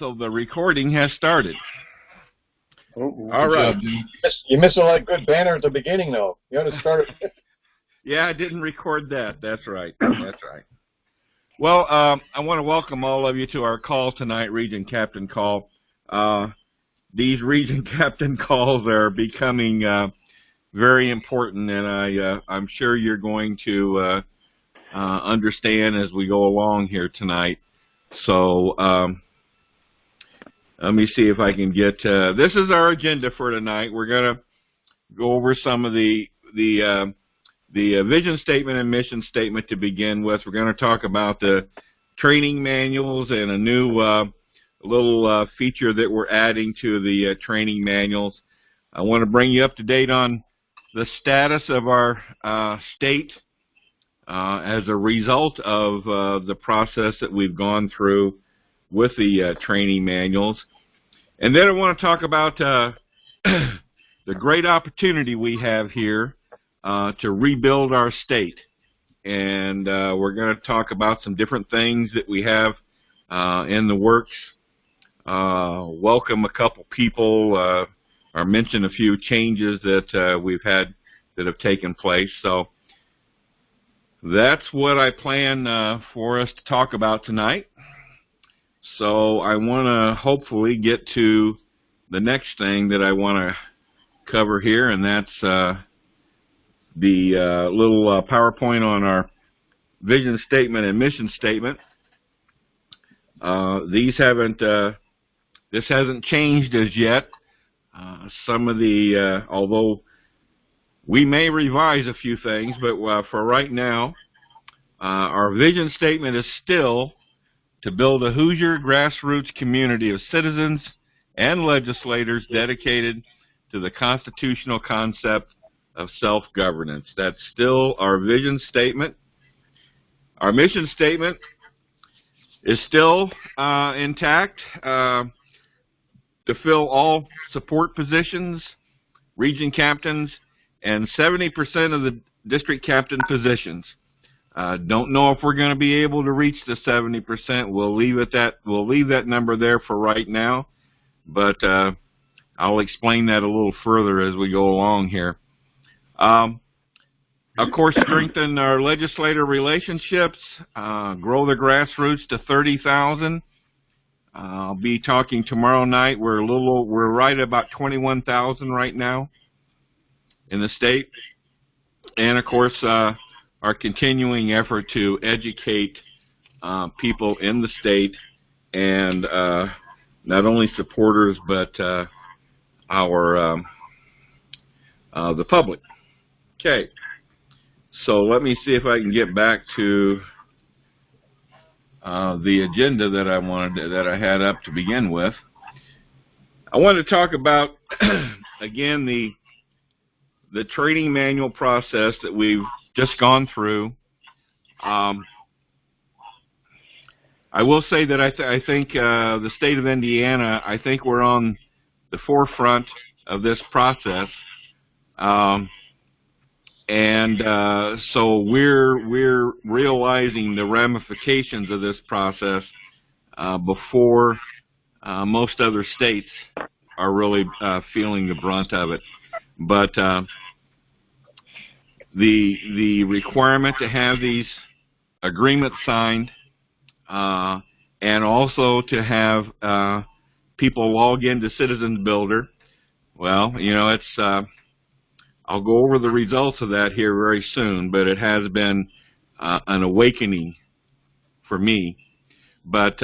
so the recording has started. All right. You missed a lot of good banner at the beginning, though. You ought to start it. Yeah, I didn't record that. That's right. That's right. Well, I want to welcome all of you to our call tonight, Region Captain Call. These Region Captain calls are becoming very important, and I'm sure you're going to understand as we go along here tonight. So let me see if I can get. This is our agenda for tonight. We're going to go over some of the vision statement and mission statement to begin with. We're going to talk about the training manuals and a new little feature that we're adding to the training manuals. I want to bring you up to date on the status of our state as a result of the process that we've gone through with the training manuals. And then I want to talk about the great opportunity we have here to rebuild our state. And we're going to talk about some different things that we have in the works. Welcome a couple people, or mention a few changes that we've had that have taken place. So that's what I plan for us to talk about tonight. So I want to hopefully get to the next thing that I want to cover here, and that's the little PowerPoint on our vision statement and mission statement. This hasn't changed as yet. Some of the, although we may revise a few things, but for right now, our vision statement is still to build a Hoosier grassroots community of citizens and legislators dedicated to the constitutional concept of self-governance. That's still our vision statement. Our mission statement is still intact, to fill all support positions, region captains, and 70% of the district captain positions. Don't know if we're going to be able to reach the 70%. We'll leave that number there for right now, but I'll explain that a little further as we go along here. Of course, strengthen our legislator relationships, grow the grassroots to 30,000. I'll be talking tomorrow night. We're right about 21,000 right now in the state, and of course, our continuing effort to educate people in the state and not only supporters but the public. Okay, so let me see if I can get back to the agenda that I had up to begin with. I want to talk about again the training manual process that we've just gone through. I will say that I think the state of Indiana, I think we're on the forefront of this process, so we're realizing the ramifications of this process before most other states are really feeling the brunt of it. But the requirement to have these agreements signed, and also to have people log into Citizen Builder, well, you know, it's I'll go over the results of that here very soon, but it has been an awakening for me. But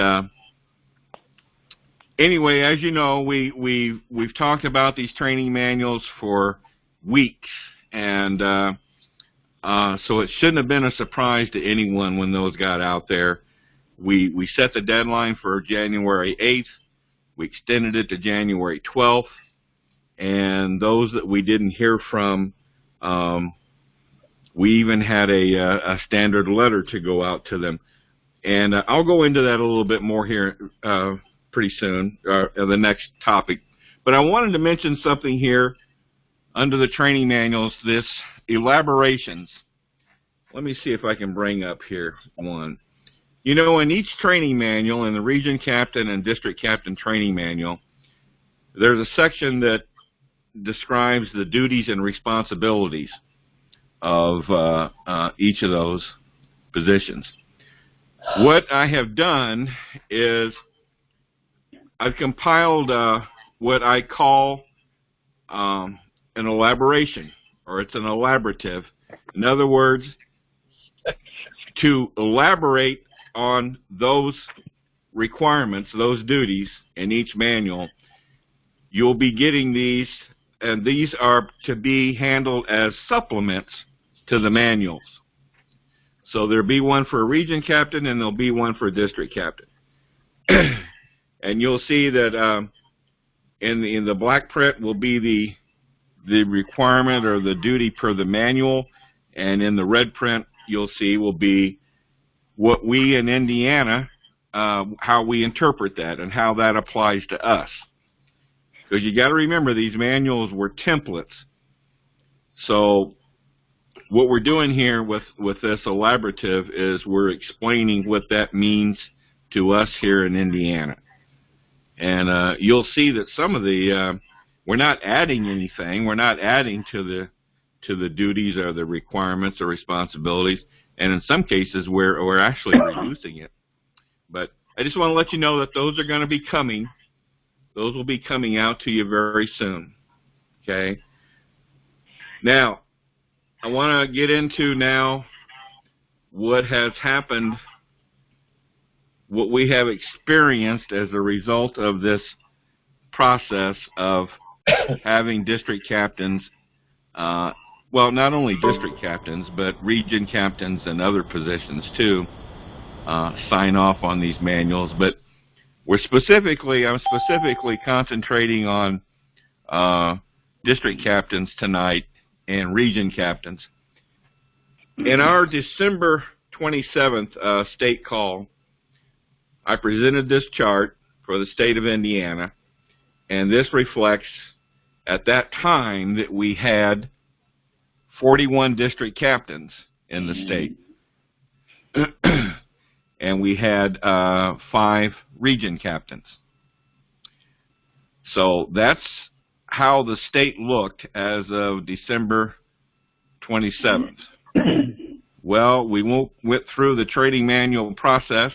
anyway, as you know, we've talked about these training manuals for weeks, and so it shouldn't have been a surprise to anyone when those got out there. We set the deadline for January 8th. We extended it to January 12th. And those that we didn't hear from, we even had a standard letter to go out to them. And I'll go into that a little bit more here pretty soon, the next topic. But I wanted to mention something here under the training manuals, this elaborations. Let me see if I can bring up here one. You know, in each training manual, in the region captain and district captain training manual, there's a section that describes the duties and responsibilities of each of those positions. What I have done is I've compiled what I call an elaboration, or it's an elaborative. In other words, to elaborate on those requirements, those duties in each manual, you'll be getting these, and these are to be handled as supplements to the manuals. So there'll be one for a region captain, and there'll be one for a district captain. And you'll see that in the black print will be the requirement or the duty per the manual, and in the red print you'll see will be what we in Indiana, how we interpret that and how that applies to us. Because you got to remember, these manuals were templates. So what we're doing here with this elaborative is we're explaining what that means to us here in Indiana. And you'll see that some of the we're not adding anything. We're not adding to the duties or the requirements or responsibilities. And in some cases, we're actually reducing it. But I just want to let you know that those are going to be coming. Those will be coming out to you very soon. Okay. Now, I want to get into now what has happened, what we have experienced as a result of this process of having district captains, well, not only district captains, but region captains and other positions too, sign off on these manuals. But I'm specifically concentrating on district captains tonight and region captains. In our December 27th state call, I presented this chart for the state of Indiana, and this reflects at that time that we had 41 district captains in the state. And we had 5 region captains. So that's how the state looked as of December 27th. Well, we went through the training manual process,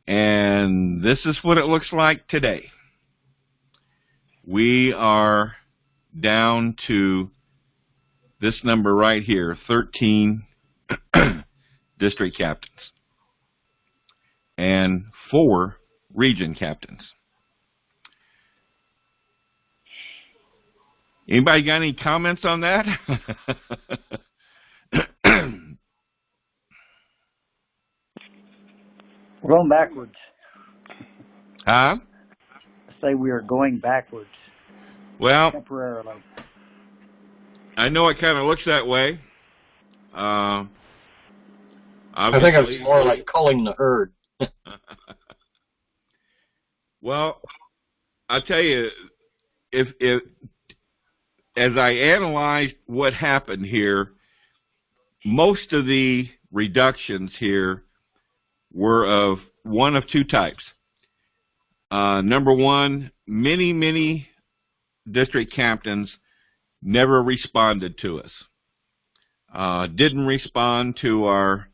and this is what it looks like today. We are down to this number right here, 13 district captains and 4 region captains. Anybody got any comments on that? We're going backwards. Huh? I say we are going backwards. Well, temporarily. I know it kind of looks that way. I think it's more like culling the herd. Well, I'll tell you, if as I analyzed what happened here, most of the reductions here were of one of 2 types. Number one, many district captains never responded to us. Didn't respond to our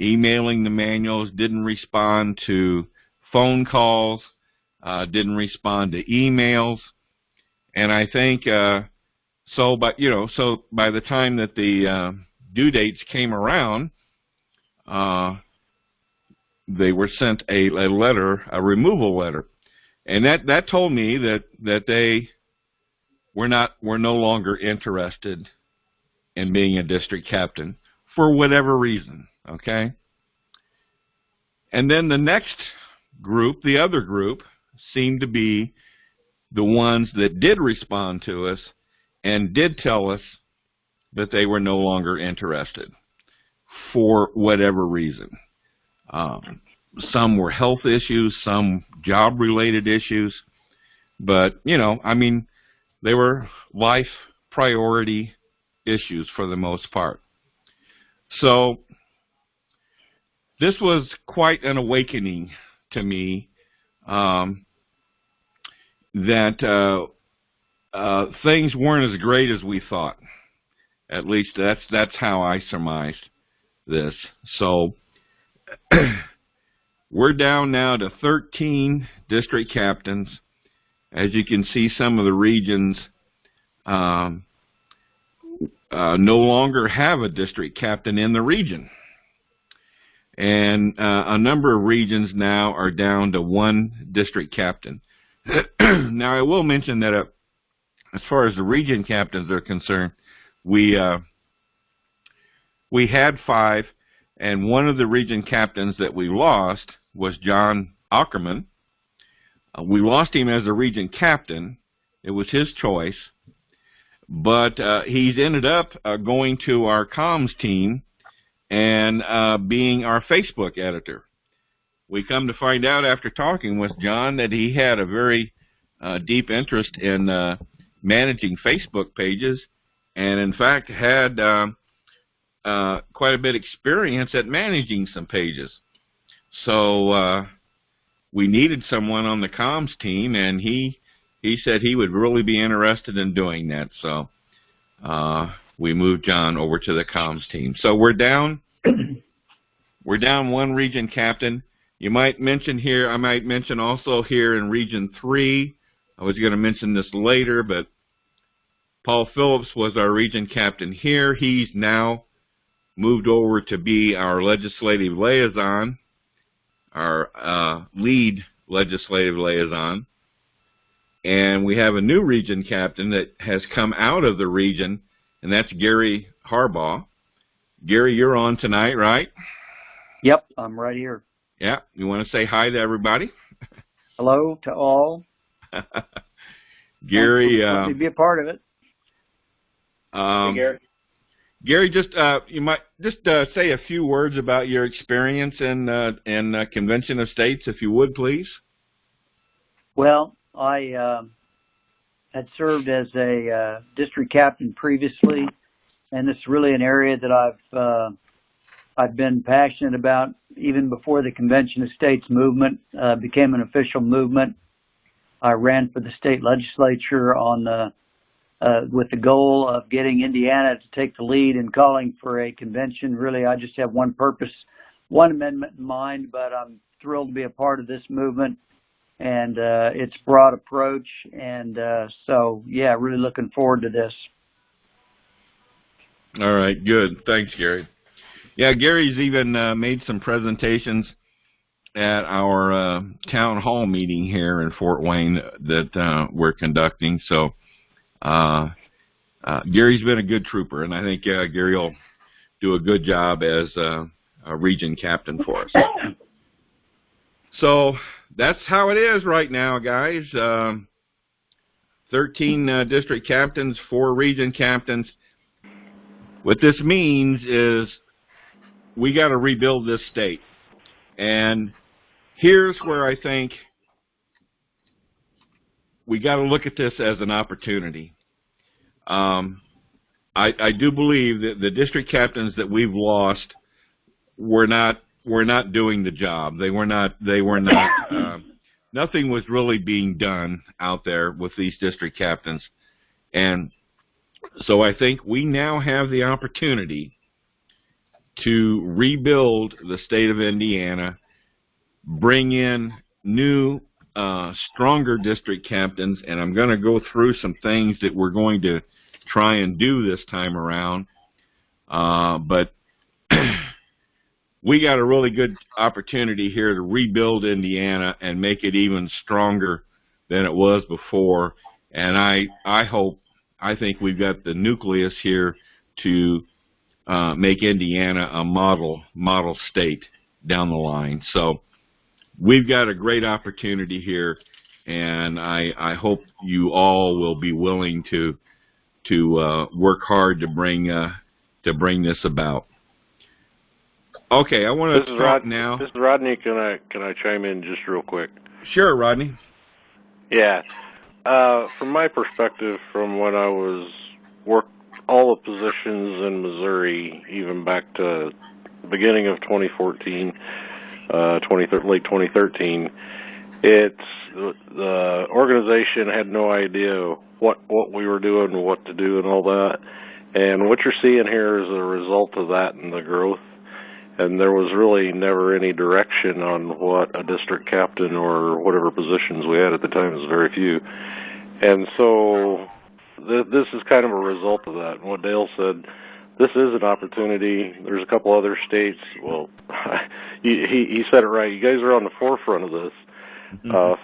emailing the manuals, didn't respond to phone calls, didn't respond to emails. And I think so by the time that the due dates came around, they were sent a letter, a removal letter. And that told me that they were no longer interested in being a district captain for whatever reason, okay? And then the next group, the other group, seemed to be the ones that did respond to us and did tell us that they were no longer interested for whatever reason. Some were health issues, some job-related issues, but, I mean, they were life priority issues for the most part. So this was quite an awakening to me, that things weren't as great as we thought. At least that's how I surmised this. So we're down now to 13 district captains. As you can see, some of the regions no longer have a district captain in the region. And a number of regions now are down to one district captain. Now, I will mention that as far as the region captains are concerned, we had 5, and one of the region captains that we lost was John Ackerman. We lost him as a region captain. It was his choice. But he's ended up going to our comms team and being our Facebook editor. We come to find out after talking with John that he had a very deep interest in managing Facebook pages, and in fact had quite a bit of experience at managing some pages. So we needed someone on the comms team, and he said he would really be interested in doing that. So we moved John over to the comms team. So we're down one region captain. You might mention here, I might mention also here in Region 3, I was going to mention this later, but Paul Phillips was our region captain here. He's now moved over to be our legislative liaison, our lead legislative liaison. And we have a new region captain that has come out of the region, and that's Gary Harbaugh. Gary, you're on tonight, right? Yep, I'm right here. Yeah, you want to say hi to everybody? Hello to all. Gary, to be a part of it. Hey, Gary. Gary, just you might just say a few words about your experience in Convention of States, if you would, please. Well, I had served as a district captain previously, and it's really an area that I've been passionate about even before the Convention of States movement became an official movement. I ran for the state legislature on with the goal of getting Indiana to take the lead in calling for a convention. Really, I just have one purpose, one amendment in mind, but I'm thrilled to be a part of this movement and its broad approach. And so, yeah, really looking forward to this. All right, good. Thanks, Gary. Yeah, Gary's even made some presentations at our town hall meeting here in Fort Wayne that we're conducting. So Gary's been a good trooper, and I think Gary will do a good job as a region captain for us. So that's how it is right now, guys. 13 district captains, 4 region captains. What this means is we got to rebuild this state. And here's where I think we got to look at this as an opportunity. I do believe that the district captains that we've lost were not doing the job. They were not nothing was really being done out there with these district captains. And so I think we now have the opportunity to rebuild the state of Indiana, bring in new, stronger district captains, and I'm going to go through some things that we're going to try and do this time around. But we got a really good opportunity here to rebuild Indiana and make it even stronger than it was before. And I think we've got the nucleus here to make Indiana a model state down the line. So we've got a great opportunity here, and I hope you all will be willing to work hard to bring this about. Okay, I want to talk now. This is Rodney. Can I chime in just real quick? Sure, Rodney. Yeah. From my perspective, from when I was worked all the positions in Missouri, even back to beginning of 2014, late 2013, the organization had no idea what we were doing and what to do and all that. And what you're seeing here is a result of that and the growth. And there was really never any direction on what a district captain or whatever positions we had at the time. It was very few. And so this is kind of a result of that. And what Dale said, this is an opportunity. There's a couple other states. Well, he said it right. You guys are on the forefront of this,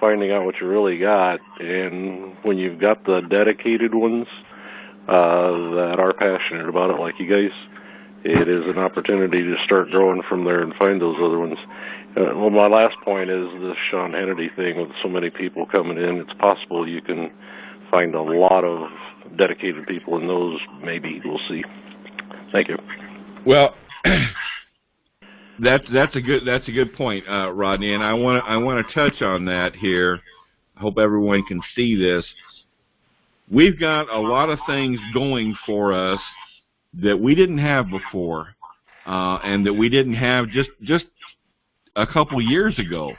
finding out what you really got. And when you've got the dedicated ones that are passionate about it, like you guys, it is an opportunity to start growing from there and find those other ones. Well, my last point is this Sean Hannity thing with so many people coming in. It's possible you can find a lot of dedicated people in those. Maybe we'll see. Thank you. Well, that's a good point, Rodney, and I want to touch on that here. I hope everyone can see this. We've got a lot of things going for us that we didn't have before, and that we didn't have just a couple years ago.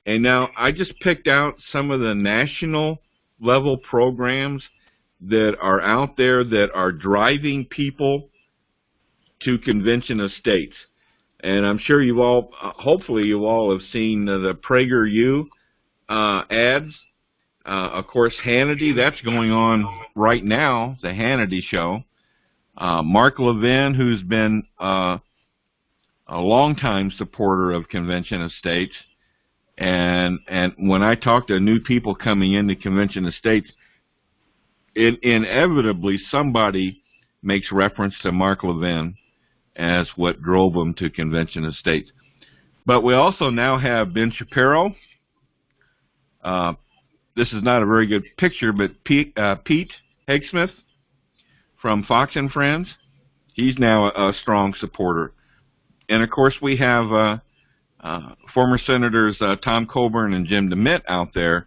And now I just picked out some of the national level programs that are out there that are driving people to convention of states. And I'm sure you've all, hopefully you all have seen the PragerU ads. Of course, Hannity, that's going on right now, the Hannity show. Mark Levin, who's been a longtime supporter of Convention of States, and when I talk to new people coming into Convention of States, inevitably somebody makes reference to Mark Levin as what drove them to Convention of States. But we also now have Ben Shapiro. This is not a very good picture, but Pete Hegsmith from Fox and Friends, he's now a strong supporter. And of course we have former Senators Tom Coburn and Jim DeMitt out there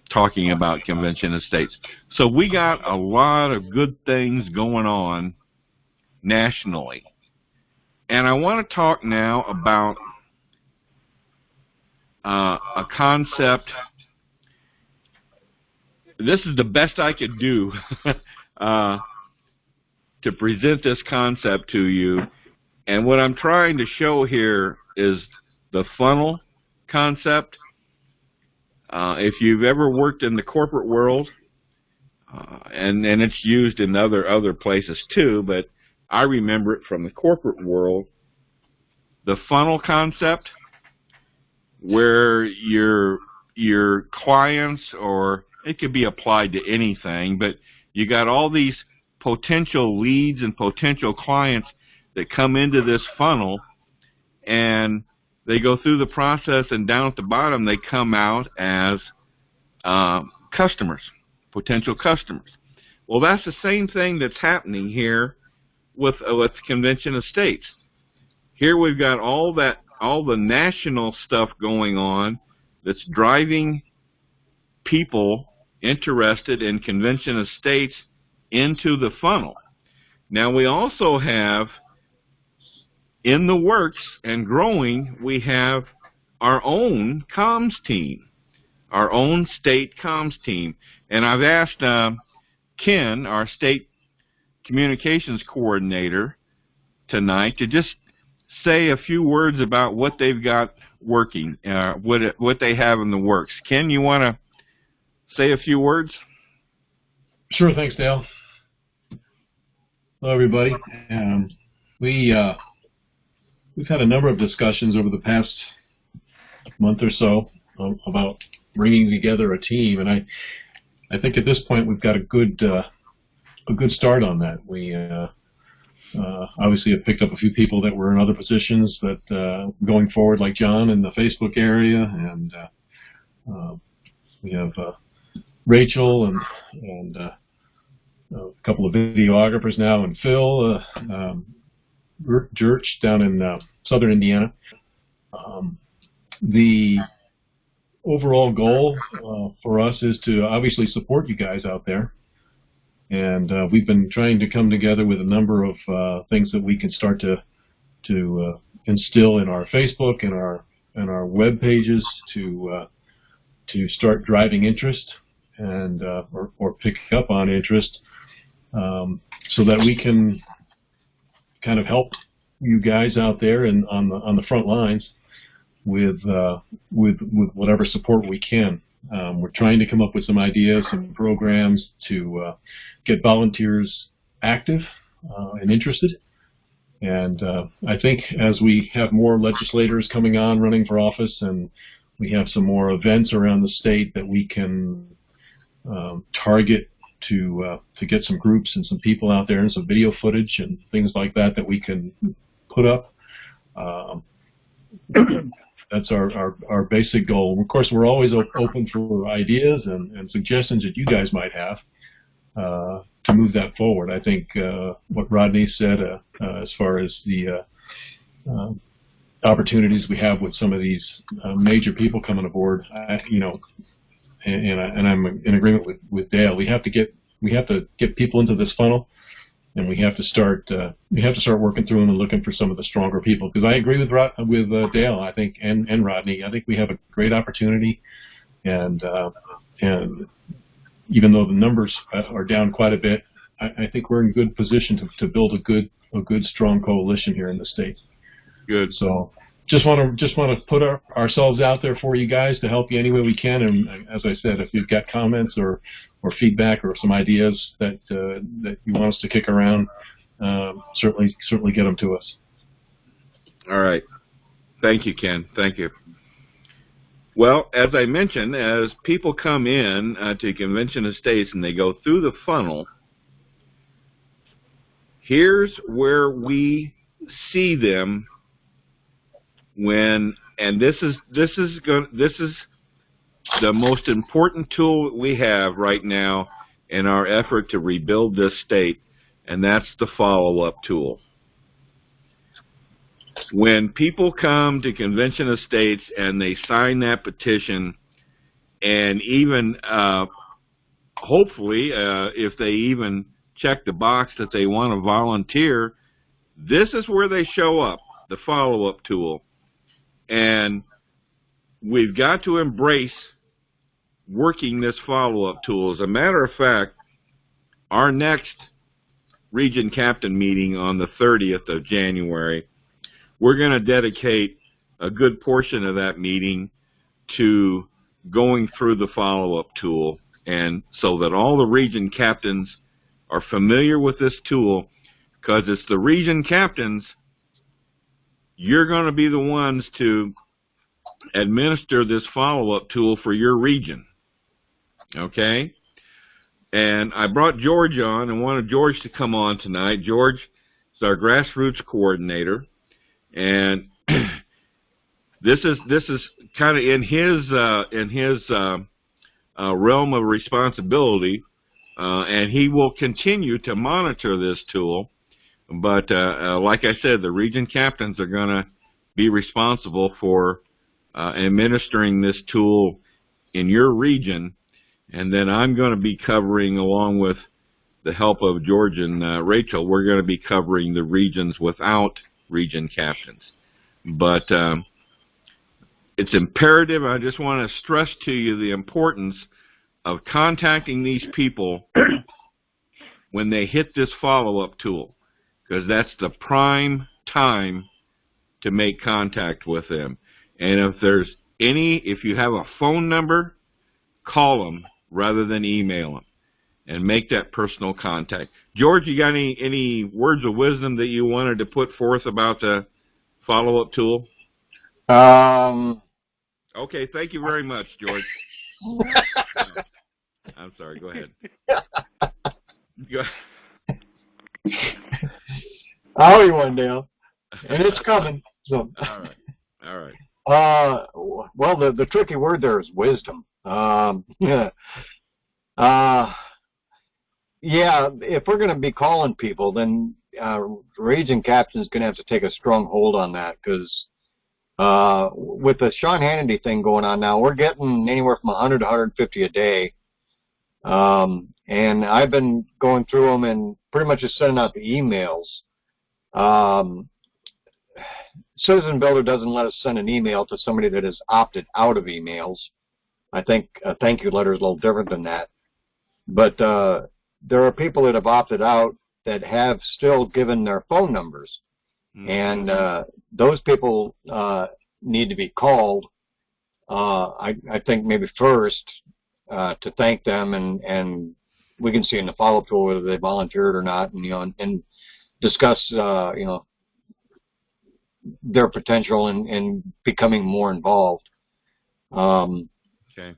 talking about Convention of States. So we got a lot of good things going on nationally. And I want to talk now about a concept. This is the best I could do to present this concept to you. And what I'm trying to show here is the funnel concept. If you've ever worked in the corporate world, and it's used in other places too, but I remember it from the corporate world, the funnel concept, where your clients, or it could be applied to anything, but you got all these potential leads and potential clients that come into this funnel, and they go through the process, and down at the bottom they come out as customers, potential customers. Well, that's the same thing that's happening here with Convention of States. Here we've got all the national stuff going on that's driving people interested in Convention of States into the funnel. Now we also have in the works and growing, we have our own comms team, our own state comms team. And I've asked Ken, our state communications coordinator, tonight to just say a few words about what they've got working, what they have in the works. Ken, you want to say a few words? Sure, thanks, Dale. Hello, everybody. We've had a number of discussions over the past month or so about bringing together a team, and I think at this point we've got a good start on that. We obviously have picked up a few people that were in other positions, but going forward, like John in the Facebook area, and we have Rachel and a couple of videographers now, and Phil Jurch down in southern Indiana. The overall goal for us is to obviously support you guys out there, and we've been trying to come together with a number of things that we can start to instill in our Facebook and our web pages to start driving interest and or pick up on interest, so that we can kind of help you guys out there and on the front lines with whatever support we can. We're trying to come up with some ideas, some programs to get volunteers active and interested. And I think as we have more legislators coming on running for office, and we have some more events around the state that we can target to get some groups and some people out there and some video footage and things like that we can put up. That's our basic goal. Of course, we're always open for ideas and suggestions that you guys might have to move that forward. I think what Rodney said as far as the opportunities we have with some of these major people coming aboard, and I'm in agreement with Dale. We have to get people into this funnel, and we have to start working through them and looking for some of the stronger people. Because I agree with Dale, I think, and Rodney. I think we have a great opportunity, and even though the numbers are down quite a bit, I think we're in good position to build a good strong coalition here in the state. Good. So just want to put ourselves out there for you guys to help you any way we can. And as I said, if you've got comments or feedback or some ideas that you want us to kick around, certainly get them to us. All right. Thank you, Ken. Thank you. Well, as I mentioned, as people come in to Convention of States and they go through the funnel, here's where we see them and this is the most important tool we have right now in our effort to rebuild this state, and that's the follow-up tool. When people come to Convention of States and they sign that petition, and even hopefully if they even check the box that they want to volunteer, this is where they show up, the follow-up tool. And we've got to embrace working this follow-up tool. As a matter of fact, our next region captain meeting on the 30th of January, we're going to dedicate a good portion of that meeting to going through the follow-up tool, and so that all the region captains are familiar with this tool, because it's the region captains, you're going to be the ones to administer this follow-up tool for your region. Okay? And I brought George on and wanted George to come on tonight. George is our grassroots coordinator, and this is kind of in his realm of responsibility, and he will continue to monitor this tool. But like I said, the region captains are going to be responsible for administering this tool in your region, and then I'm going to be covering, along with the help of George and Rachel, we're going to be covering the regions without region captains. But it's imperative, I just want to stress to you the importance of contacting these people when they hit this follow-up tool, because that's the prime time to make contact with them. And if you have a phone number, call them rather than email them, and make that personal contact. George, you got any words of wisdom that you wanted to put forth about the follow-up tool? Okay, thank you very much, George. I'm sorry, go ahead. Go ahead. I owe you one, Dale, and it's coming. So. All right. Well, the tricky word there is wisdom. Yeah, if we're going to be calling people, then region captain is going to have to take a strong hold on that, because with the Sean Hannity thing going on now, we're getting anywhere from 100 to 150 a day. And I've been going through them and pretty much just sending out the emails. Citizen Builder doesn't let us send an email to somebody that has opted out of emails. I think a thank you letter is a little different than that. But there are people that have opted out that have still given their phone numbers. And those people need to be called, I think maybe first, to thank them, and we can see in the follow-up tool whether they volunteered or not, and and discuss their potential in becoming more involved. Okay.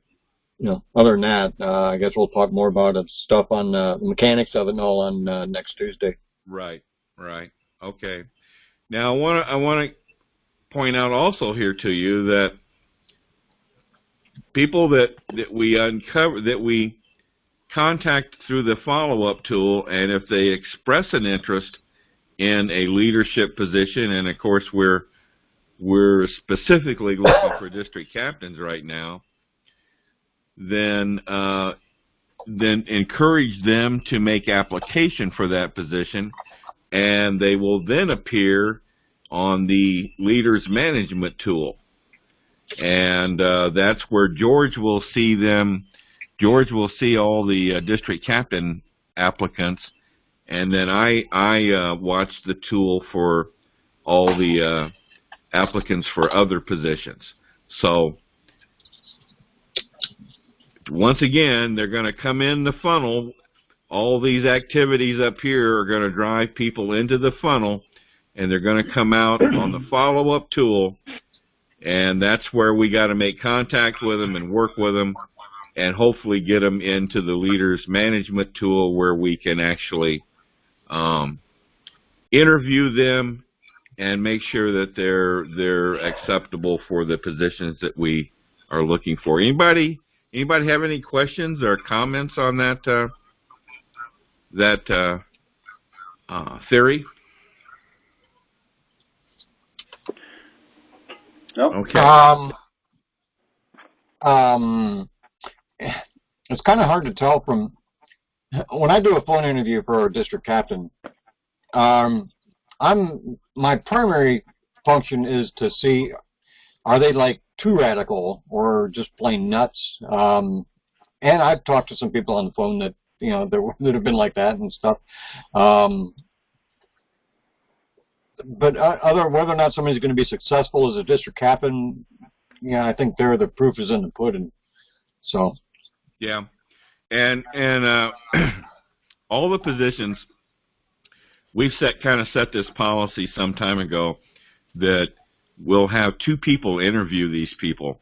Other than that, I guess we'll talk more about stuff on the mechanics of it and all on next Tuesday. Right. Okay. Now I want to point out also here to you that people that we contact through the follow-up tool, and if they express an interest in a leadership position, and of course we're specifically looking for district captains right now, then encourage them to make application for that position, and they will then appear on the Leaders Management tool. And that's where George will see them. George will see all the district captain applicants, and then I watch the tool for all the applicants for other positions. So once again, they're going to come in the funnel. All these activities up here are going to drive people into the funnel, and they're going to come out on the follow-up tool, and that's where we got to make contact with them and work with them and hopefully get them into the Leaders Management tool where we can actually interview them and make sure that they're acceptable for the positions that we are looking for. Anybody have any questions or comments on that theory? Nope. Okay. It's kind of hard to tell from when I do a phone interview for a district captain. My primary function is to see, are they like too radical or just plain nuts? And I've talked to some people on the phone that that have been like that and stuff. But whether or not somebody's going to be successful as a district captain, I think the proof is in the pudding. So. Yeah, and all the positions, we've kind of set this policy some time ago that we'll have two people interview these people,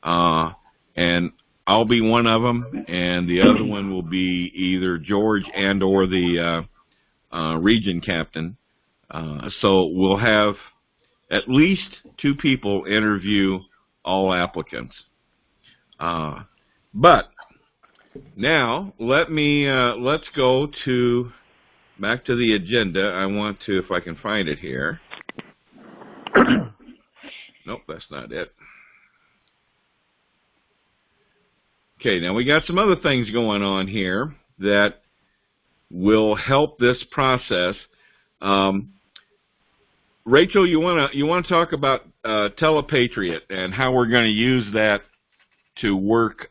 and I'll be one of them, and the other one will be either George and or the region captain. So we'll have at least two people interview all applicants. But now let's go back to the agenda. I want to, if I can find it here. Nope, that's not it. Okay, now we got some other things going on here that will help this process. Rachel, you want to talk about Telepatriot and how we're going to use that to work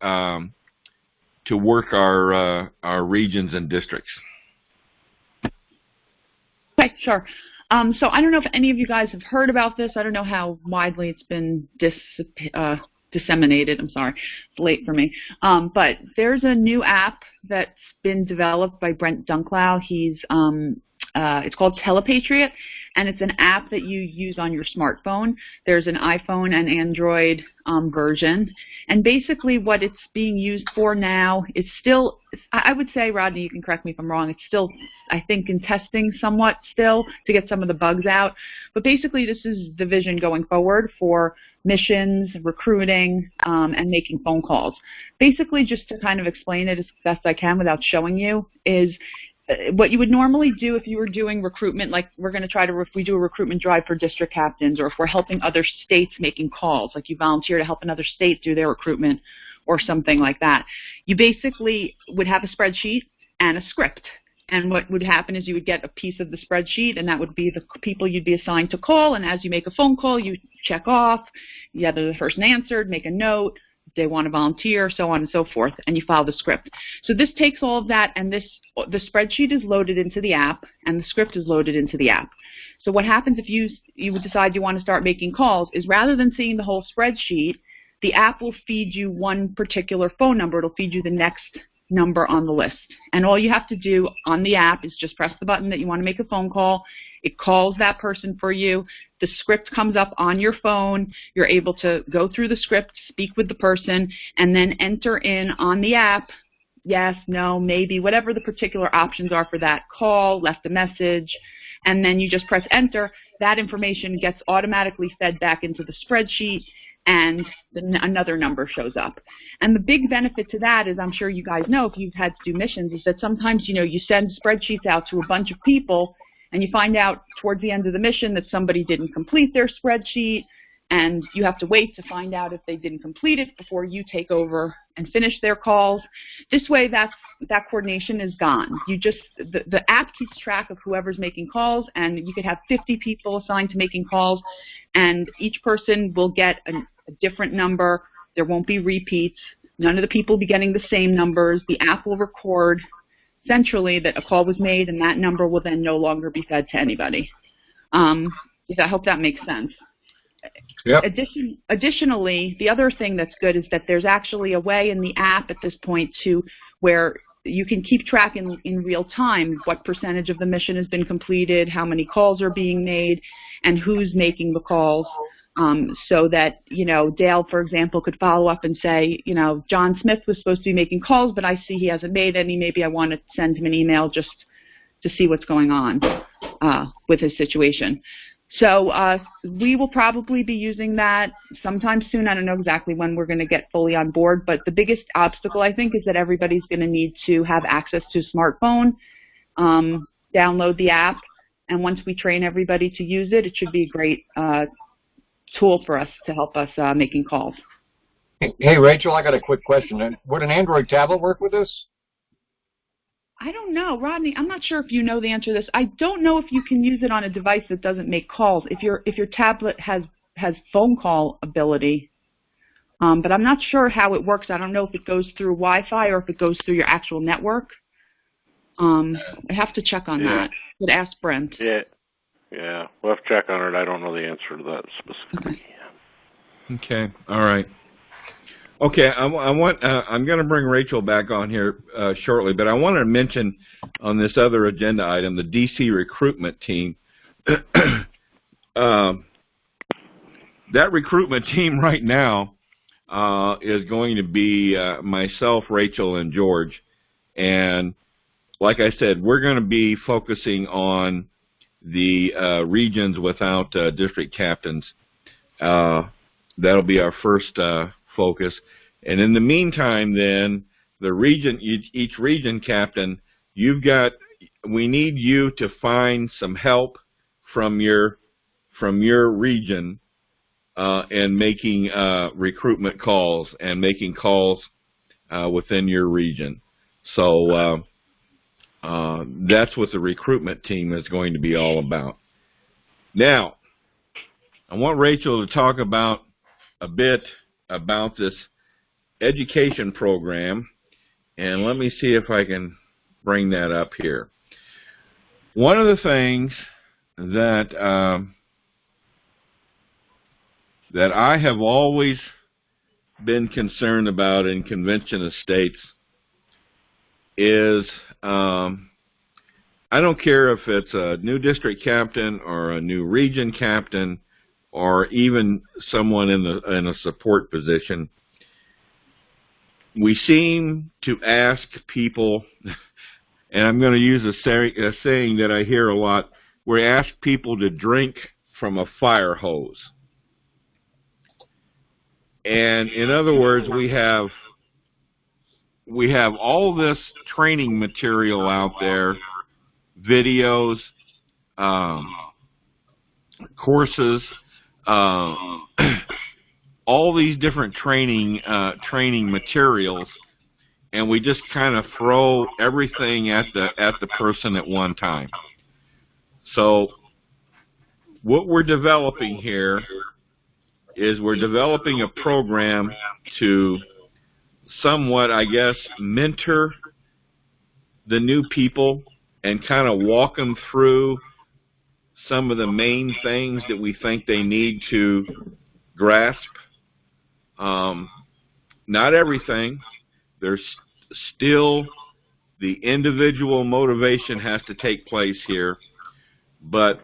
our regions and districts. Okay, sure. So I don't know if any of you guys have heard about this. I don't know how widely it's been disseminated. I'm sorry, it's late for me. But there's a new app that's been developed by Brent Dunklau. It's called Telepatriot, and it's an app that you use on your smartphone. There's an iPhone and Android version, and basically what it's being used for now is still, I would say, Rodney, you can correct me if I'm wrong, it's still, I think, in testing somewhat still to get some of the bugs out. But basically this is the vision going forward for missions, recruiting, and making phone calls. Basically, just to kind of explain it as best I can without showing you, is what you would normally do if you were doing recruitment, like we're going to try to, if we do a recruitment drive for district captains, or if we're helping other states making calls, like you volunteer to help another state do their recruitment or something like that. You basically would have a spreadsheet and a script. And what would happen is you would get a piece of the spreadsheet, and that would be the people you'd be assigned to call. And as you make a phone call, you check off, the person answered, make a note, if they want to volunteer, so on and so forth, and you file the script. So this takes all of that, and the spreadsheet is loaded into the app, and the script is loaded into the app. So what happens if you would decide you want to start making calls is rather than seeing the whole spreadsheet, the app will feed you one particular phone number. It'll feed you the next number on the list. And all you have to do on the app is just press the button that you want to make a phone call. It calls that person for you. The script comes up on your phone. You're able to go through the script, speak with the person, and then enter in on the app, yes, no, maybe, whatever the particular options are for that call, left a message, and then you just press enter. That information gets automatically fed back into the spreadsheet, and another number shows up. And the big benefit to that is, I'm sure you guys know if you've had to do missions, is that sometimes, you send spreadsheets out to a bunch of people and you find out towards the end of the mission that somebody didn't complete their spreadsheet, and you have to wait to find out if they didn't complete it before you take over and finish their calls. This way, that coordination is gone. The app keeps track of whoever's making calls, and you could have 50 people assigned to making calls, and each person will get a different number. There won't be repeats. None of the people will be getting the same numbers. The app will record centrally that a call was made, and that number will then no longer be fed to anybody. I hope that makes sense. Yep. Additionally, the other thing that's good is that there's actually a way in the app at this point to where you can keep track in real time what percentage of the mission has been completed, how many calls are being made, and who's making the calls. So that, Dale, for example, could follow up and say, John Smith was supposed to be making calls, but I see he hasn't made any. Maybe I want to send him an email just to see what's going on with his situation. So we will probably be using that sometime soon. I don't know exactly when we're going to get fully on board, but the biggest obstacle, I think, is that everybody's going to need to have access to a smartphone, download the app, and once we train everybody to use it, it should be a great tool for us to help us making calls. Hey, Rachel, I got a quick question. Would an Android tablet work with this? I don't know, Rodney. I'm not sure if you know the answer to this. I don't know if you can use it on a device that doesn't make calls. If your tablet has phone call ability, but I'm not sure how it works. I don't know if it goes through Wi-Fi or if it goes through your actual network. I have to check on that. Would ask Brent. Yeah, we'll have to check on it. I don't know the answer to that specifically. Okay, all right. Okay, I'm going to bring Rachel back on here shortly, but I wanted to mention on this other agenda item, the DC recruitment team. That recruitment team right now is going to be myself, Rachel, and George. And like I said, we're going to be focusing on the regions without district captains. That'll be our first focus. And in the meantime, then, the region, each region captain, we need you to find some help from your region in making recruitment calls and making calls within your region. So that's what the recruitment team is going to be all about. Now, I want Rachel to talk about a bit about this education program, and let me see if I can bring that up here. One of the things that that I have always been concerned about in Convention of States is I don't care if it's a new district captain or a new region captain or even someone in a support position. We seem to ask people, and I'm going to use a saying that I hear a lot, we ask people to drink from a fire hose. And in other words, we have all this training material out there, videos, courses, all these different training materials, and we just kind of throw everything at the person at one time. So what we're developing here is we're developing a program to somewhat, I guess, mentor the new people and kind of walk them through some of the main things that we think they need to grasp. Not everything. There's still the individual motivation has to take place here, but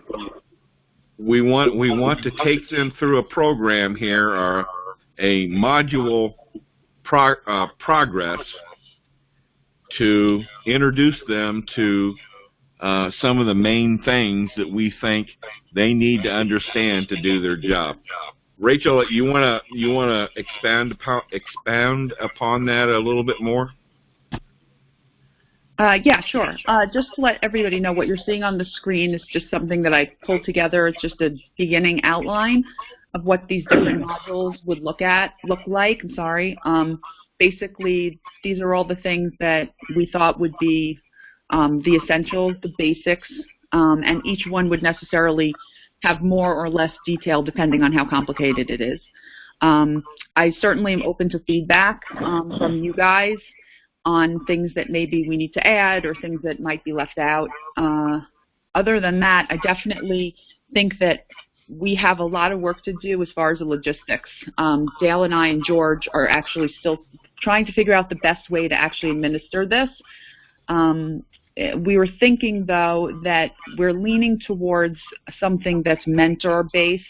we want to take them through a program here, or a module progress, to introduce them to some of the main things that we think they need to understand to do their job. Rachel, you wanna expand upon that a little bit more? Yeah, sure. Just to let everybody know, what you're seeing on the screen is just something that I pulled together. It's just a beginning outline of what these different modules would look like. I'm sorry. Basically, these are all the things that we thought would be the essentials, the basics, and each one would necessarily have more or less detail depending on how complicated it is. I certainly am open to feedback from you guys on things that maybe we need to add or things that might be left out. Other than that, I definitely think that we have a lot of work to do as far as the logistics. Dale and I and George are actually still trying to figure out the best way to actually administer this. We were thinking, though, that we're leaning towards something that's mentor-based,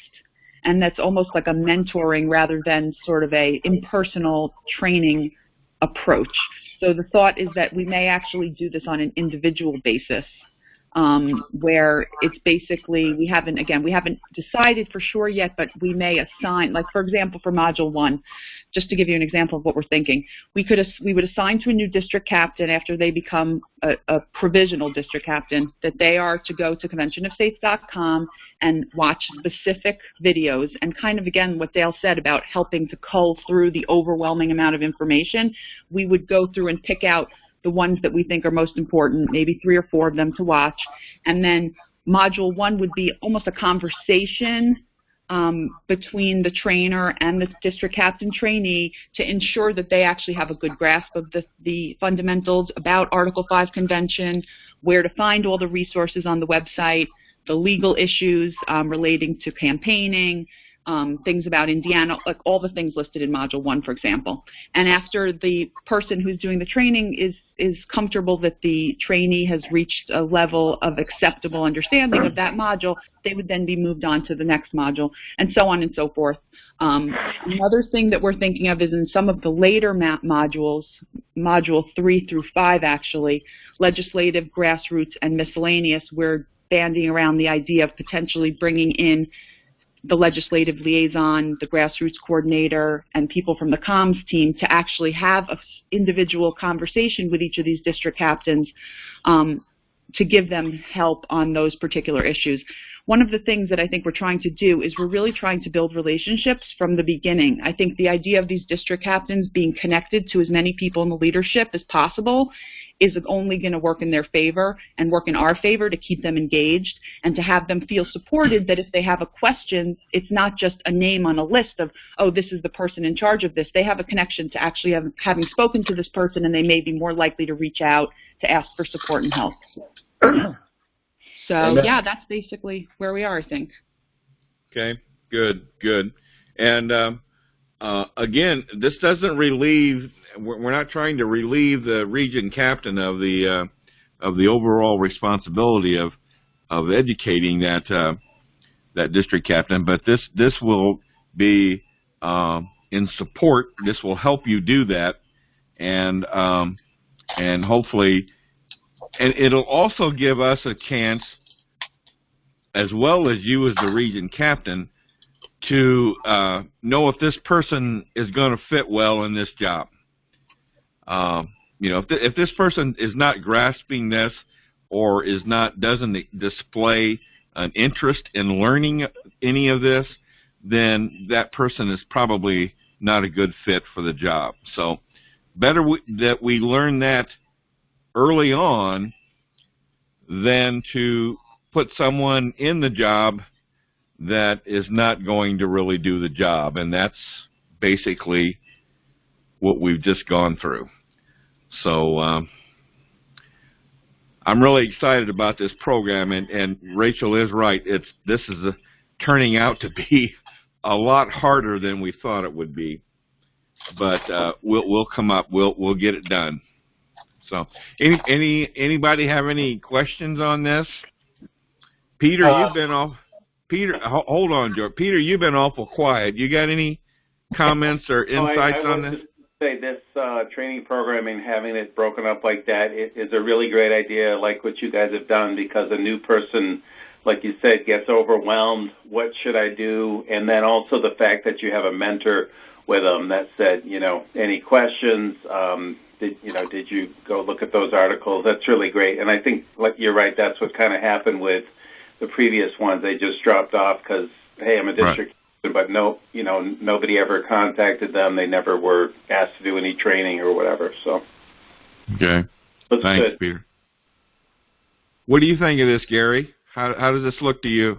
and that's almost like a mentoring rather than sort of a impersonal training approach. So the thought is that we may actually do this on an individual basis, where it's basically, we haven't decided for sure yet, but we may assign, like for example, for Module 1, just to give you an example of what we're thinking, we would assign to a new district captain after they become a provisional district captain that they are to go to conventionofstates.com and watch specific videos, and kind of again what Dale said about helping to cull through the overwhelming amount of information. We would go through and pick out the ones that we think are most important, maybe 3 or 4 of them to watch. And then Module 1 would be almost a conversation between the trainer and the district captain trainee to ensure that they actually have a good grasp of the fundamentals about Article 5 Convention, where to find all the resources on the website, the legal issues relating to campaigning, things about Indiana, like all the things listed in Module 1, for example. And after the person who's doing the training is comfortable that the trainee has reached a level of acceptable understanding of that module, they would then be moved on to the next module, and so on and so forth. Another thing that we're thinking of is in some of the later modules, Module 3 through 5 actually, legislative, grassroots, and miscellaneous, we're banding around the idea of potentially bringing in the legislative liaison, the grassroots coordinator, and people from the comms team to actually have an individual conversation with each of these district captains to give them help on those particular issues. One of the things that I think we're trying to do is we're really trying to build relationships from the beginning. I think the idea of these district captains being connected to as many people in the leadership as possible is only going to work in their favor and work in our favor to keep them engaged and to have them feel supported, that if they have a question, it's not just a name on a list of, oh, this is the person in charge of this. They have a connection to actually having spoken to this person, and they may be more likely to reach out to ask for support and help. So, yeah, that's basically where we are, I think. Okay, good. And again, this doesn't relieve, we're not trying to relieve the region captain of the overall responsibility of educating that district captain, but this will be in support. This will help you do that, and hopefully, and it'll also give us a chance, as well as you as the region captain, to know if this person is going to fit well in this job. You know, if this person is not grasping this or doesn't display an interest in learning any of this, then that person is probably not a good fit for the job. So better that we learn that early on than to put someone in the job that is not going to really do the job. And that's basically what we've just gone through. So I'm really excited about this program, and Rachel is right. This is turning out to be a lot harder than we thought it would be, but we'll come up. We'll get it done. So, anybody have any questions on this? Peter, you've been off. Peter, hold on, George. Peter, you've been awful quiet. You got any comments or insights on this? Say this training program and having it broken up like that is a really great idea, like what you guys have done, because a new person, like you said, gets overwhelmed. What should I do? And then also the fact that you have a mentor with them that said, any questions? Did you go look at those articles? That's really great. And I think, like you're right, that's what kind of happened with the previous ones. They just dropped off because, hey, I'm a district. Right. But nobody ever contacted them. They never were asked to do any training or whatever. So, okay, thanks, good. Peter. What do you think of this, Gary? How does this look to you?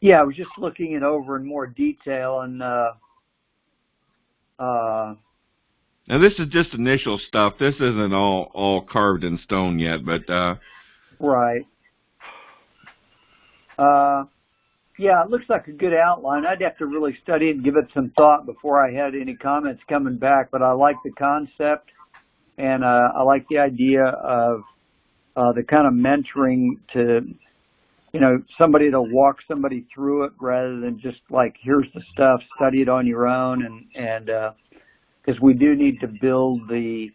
Yeah, I was just looking it over in more detail, and now this is just initial stuff. This isn't all carved in stone yet, but right. Yeah, it looks like a good outline. I'd have to really study it and give it some thought before I had any comments coming back, but I like the concept, and I like the idea of the kind of mentoring to, somebody to walk somebody through it rather than just like, here's the stuff, study it on your own, and because we do need to build the,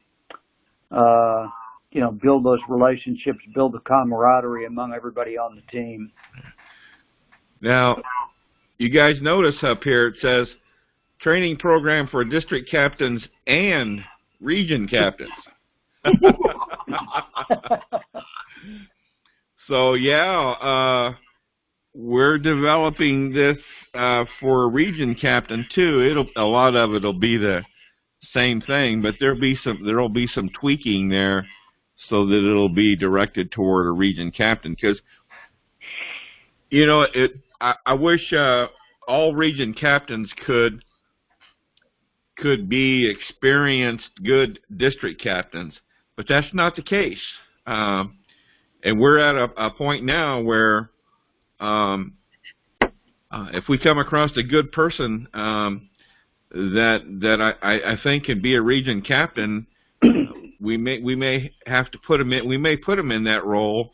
build those relationships, build the camaraderie among everybody on the team. Now, you guys notice up here it says training program for district captains and region captains. So, yeah, we're developing this for a region captain too. A lot of it'll be the same thing, but there'll be some tweaking there so that it'll be directed toward a region captain. Because I wish all region captains could be experienced, good district captains, but that's not the case. And we're at a point now where if we come across a good person that I think can be a region captain, we may have to put him in. We may put him in that role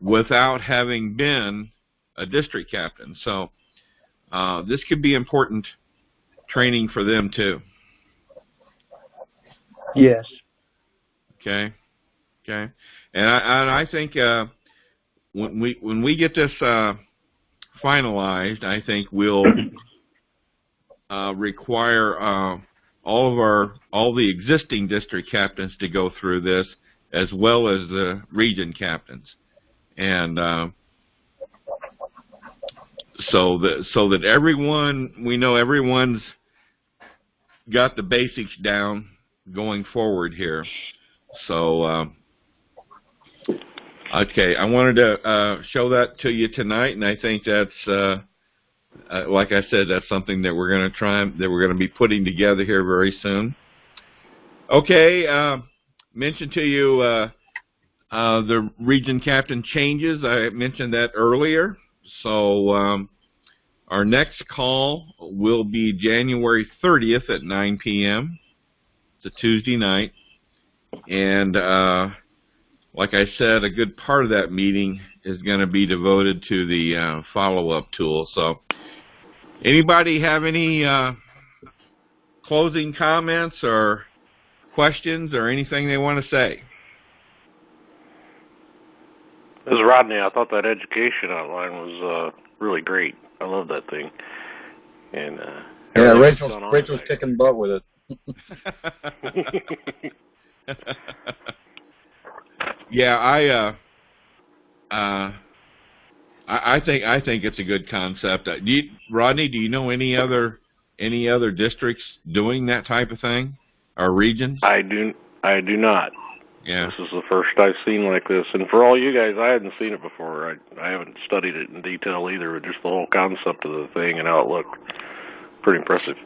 without having been a district captain. So this could be important training for them too. Yes. Okay. And I think when we get this finalized, I think we'll require all the existing district captains to go through this, as well as the region captains, and so that everyone's got the basics down going forward here. So okay, I wanted to show that to you tonight, and I think that's like I said, that's something that we're going to be putting together here very soon. Okay, mentioned to you the region captain changes. I mentioned that earlier. So our next call will be January 30th at 9 p.m. It's a Tuesday night. And like I said, a good part of that meeting is going to be devoted to the follow-up tool. So anybody have any closing comments or questions or anything they want to say? This is Rodney. I thought that education outline was really great. I love that thing. And yeah, Rachel's kicking butt with it. Yeah, I think it's a good concept. Rodney, do you know any other districts doing that type of thing? our regions? I do not. Yeah. This is the first I've seen like this, and for all you guys, I hadn't seen it before. I haven't studied it in detail either. Just the whole concept of the thing and how it looked, pretty impressive.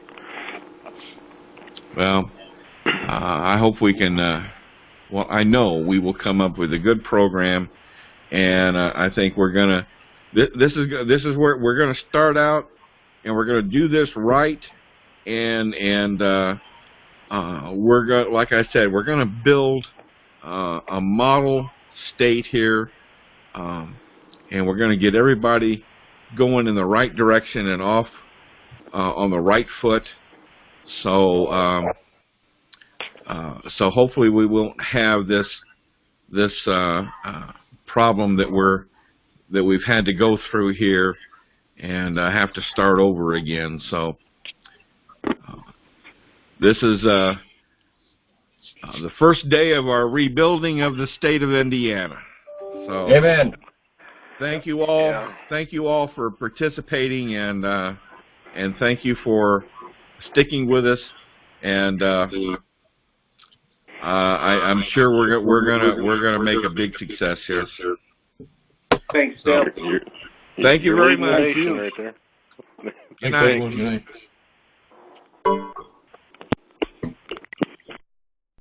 Well, I hope we can. Well, I know we will come up with a good program, and I think we're gonna. This is where we're gonna start out, and we're gonna do this right, and we're gonna, like I said, we're gonna build a model state here, and we're going to get everybody going in the right direction and off on the right foot. So, so hopefully we won't have this problem that we've had to go through here and have to start over again. So, this is the first day of our rebuilding of the state of Indiana. So, Amen. Thank you all. Yeah. Thank you all for participating, and thank you for sticking with us. And I'm sure we're gonna make a big success here. Thanks, Bill. Thank you very leading the much. nation right there. Good night. Good night.